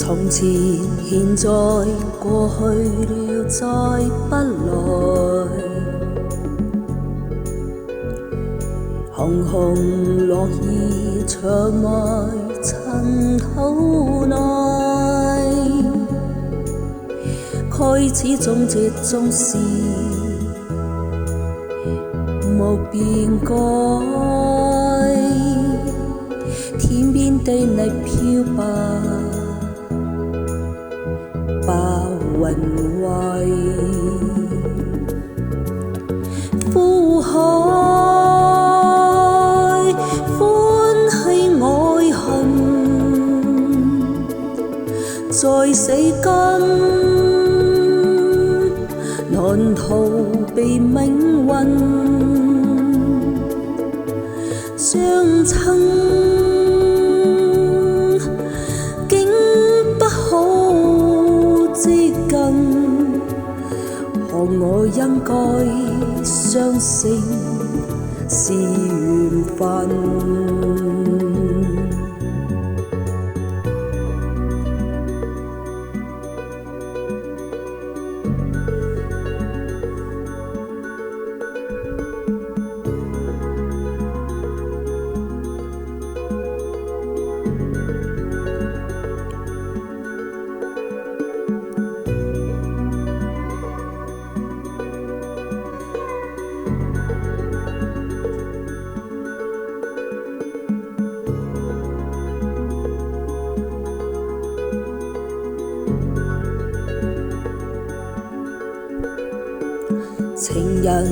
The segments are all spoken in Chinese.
從前、現在、過去了，再不來。紅紅落葉長埋塵土內，開始終結終是無變改。天邊的你飄吧，白雲圍呼海，歡喜愛恨，在世間難逃避命運，相親竟不可接近，何我應該相信是緣分。情人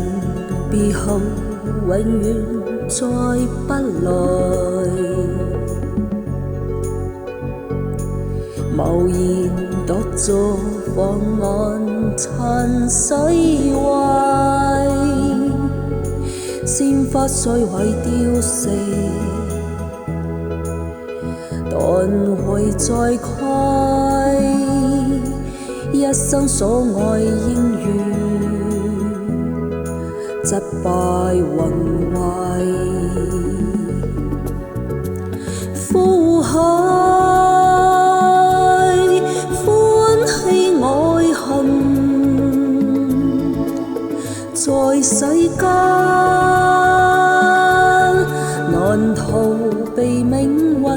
別後永遠再不來，無言獨坐放眼塵世壞，鮮花雖會凋謝，但會再開，一生所愛應遇則敗雲壞。呼海歡喜愛恨，在世間難逃避命運，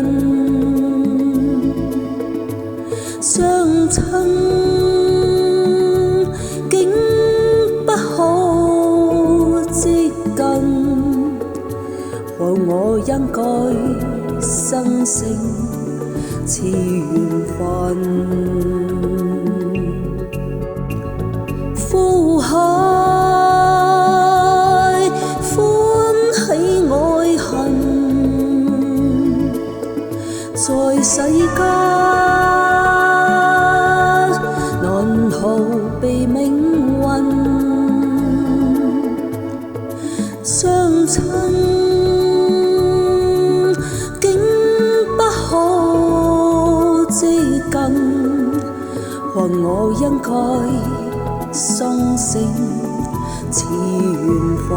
相親竟不可接近，和我應該生性似緣分。呼海歡喜愛恨，在世間難逃避命運，相親竟不可接近，和我應該相識似緣分。